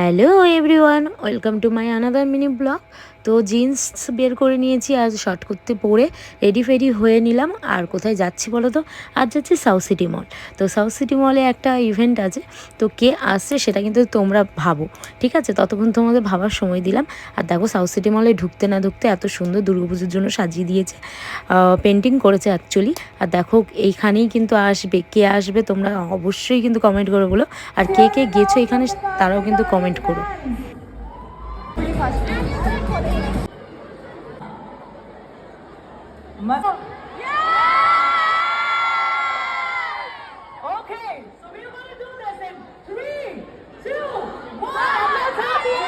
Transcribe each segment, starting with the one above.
Hello everyone, welcome to my another mini blog. তো jeans বের করে নিয়েছি, আজ শর্ট করতে পরে রেডি ফেডি হয়ে নিলাম। আর কোথায় যাচ্ছি বলো তো? আজ যাচ্ছি সাউথ সিটি মল। তো সাউথ সিটি মলে একটা ইভেন্ট আছে, তো কে আসছে সেটা কিন্তু তোমরা ভাবো, ঠিক আছে? ততক্ষণ তোমাদের ভাবার সময় দিলাম। আর দেখো সাউথ সিটি মলে ঢুকতে না ঢুকতে এত সুন্দর দুর্গাপুজোর জন্য সাজিয়ে দিয়েছে, পেন্টিং করেছে অ্যাকচুয়ালি। আর দেখো এইখানেই কিন্তু আসবে, কে আসবে তোমরা অবশ্যই কিন্তু কমেন্ট করে বলো। আর কে কে গেছো এখানে তারাও কিন্তু কমেন্ট করো। Okay, so we're gonna do this in 3, 2, 1. Let's have it!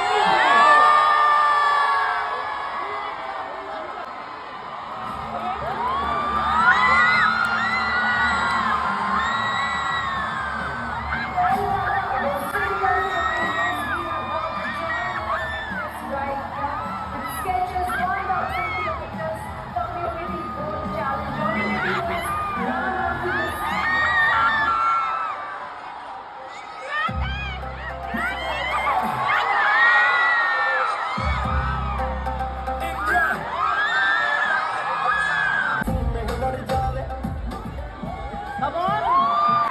Come on,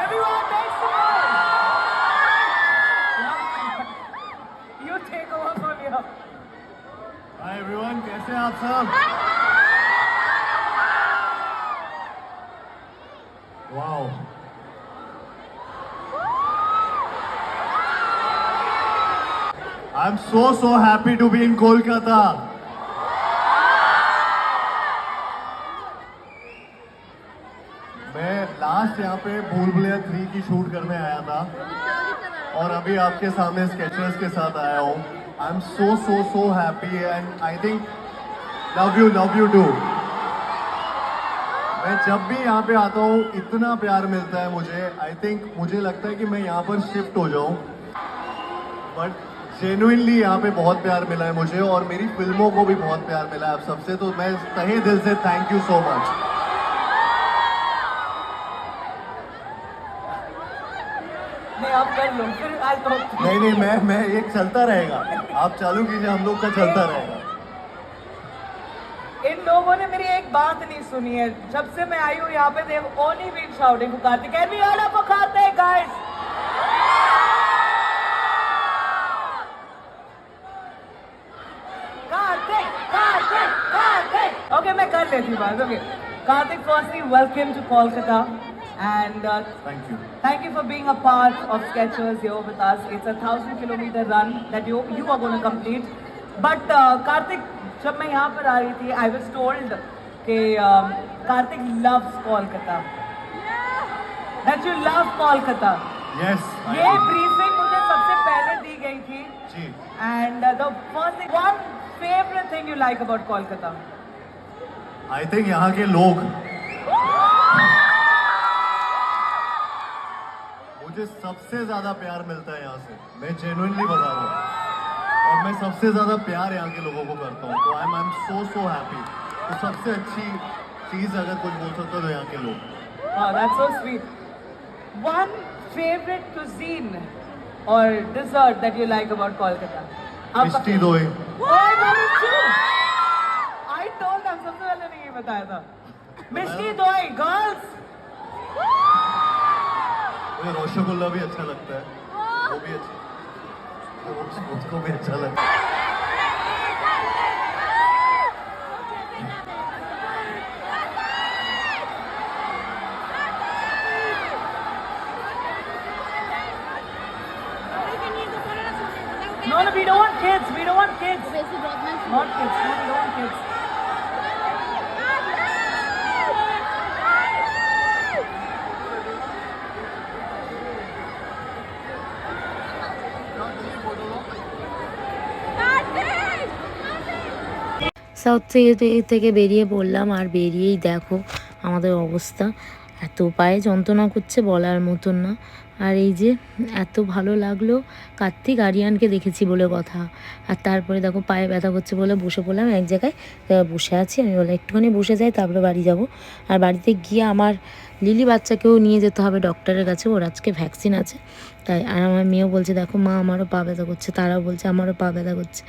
everyone make some noise. You take over from here. Hi everyone, कैसे हैं आप सब? Wow, I am so happy to be in Kolkata. मैं last यहाँ पे भूल भुलैया 3 की shoot करने आया था और अभी आपके सामने स्केचर्स के साथ आया हूँ. I am so happy and I think love you too. मैं जब भी यहाँ पे आता हूँ इतना प्यार मिलता है मुझे. आई थिंक मुझे लगता है कि मैं यहाँ पर शिफ्ट हो जाऊँ, बट जेन्युइनली यहाँ पे बहुत प्यार मिला है मुझे और मेरी फिल्मों को भी बहुत प्यार मिला है आप सबसे. तो मैं तहे दिल से थैंक यू सो मच. नहीं आप कर लो, फिर आज तो नहीं मैं ये चलता रहेगा. आप चालू कीजिए, हम लोग का चलता रहेगा. इन लोगों ने मेरी एक बात नहीं सुनी है. जब से मैं आई हूँ यहाँ पे देव only been shouting for Kartik. Can we all up for Kartik guys? Kartik Kartik Kartik. Okay मैं कर लेती हूँ बात. Okay Kartik, firstly welcome to Kolkata and thank you. thank you for being a part of Skechers here with us. It's a 1,000-kilometer run that you are going to complete. But Karthik, जब मैं यहाँ पर आ रही थी, I was told कि Karthik loves Kolkata. That you love Kolkata. Yes, ये briefing मुझे सबसे पहले दी गई थी. जी. And the first thing, one favorite thing you like about Kolkata? I think यहाँ के लोग. मुझे सबसे ज्यादा प्यार मिलता है यहाँ से. मैं जेन्युइनली बता रहा हूँ और मैं सबसे ज्यादा प्यार यहाँ के लोगों को करता हूँ. तो आई एम so हैप्पी. तो सबसे अच्छी चीज अगर कुछ बोल सकते हो तो यहाँ के लोग. Wow, that's so sweet. One favorite cuisine or dessert that you like about Kolkata? मिष्टी दोई. Oh, I love it too. I told them, सबसे पहले नहीं ये बताया था. मिष्टी दोई, girls. मुझे रसगुल्ला भी अच्छा लगता है. वो भी अच्छा, उसको भी अच्छा लगता है. No, we don't want kids. We don't want kids. Not kids. No, we don't want kids. South থেকে বেরিয়ে পড়লাম, আর বেরিয়েই দেখো আমাদের অবস্থা, এত পায়ে যন্ত্রণা করছে বলার মতন না। আর এই যে এত ভালো লাগলো, কার্তিক আরিয়ানকে দেখেছি বলে কথা। আর তারপরে দেখো পায়ে ব্যথা করছে বলে বসে পড়লাম এক জায়গায়, বসে আছি। আমি বললাম একটুখানি বসে যাই, তারপরে বাড়ি যাব। আর বাড়িতে গিয়ে আমার লিলি বাচ্চাকেও নিয়ে যেতে হবে ডক্টরের কাছে, ওর আজকে ভ্যাকসিন আছে তাই। আর আমার মেয়েও বলছে দেখো মা আমারও পা ব্যথা করছে, তারাও বলছে আমারও পা ব্যথা করছে,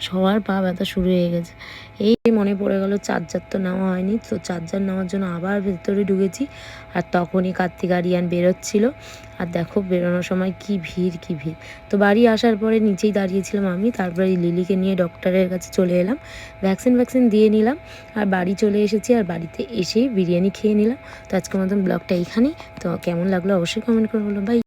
সবার পা ব্যথা শুরু হয়ে গেছে। এই মনে পড়ে গেল চার্জার তো নেওয়া হয়নি, তো চার্জার নেওয়ার জন্য আবার ভেতরে ঢুকেছি। আর তখনই কার্তিক আরিয়ান বেরোচ্ছিল। আর দেখো বেরোনোর সময় কি ভিড় কি ভিড়। তো বাড়ি আসার পরে নিচেই দাঁড়িয়েছিলাম আমি, তারপরে লিলিকে নিয়ে ডক্টরের কাছে চলে এলাম, ভ্যাকসিন দিয়ে নিলাম। আর বাড়ি চলে এসেছি, আর বাড়িতে এসেই বিরিয়ানি খেয়ে নিলাম। তো আজকের মতন ব্লগটা এইখানেই। তো কেমন লাগলো অবশ্যই কমেন্ট করে বলো। বাই।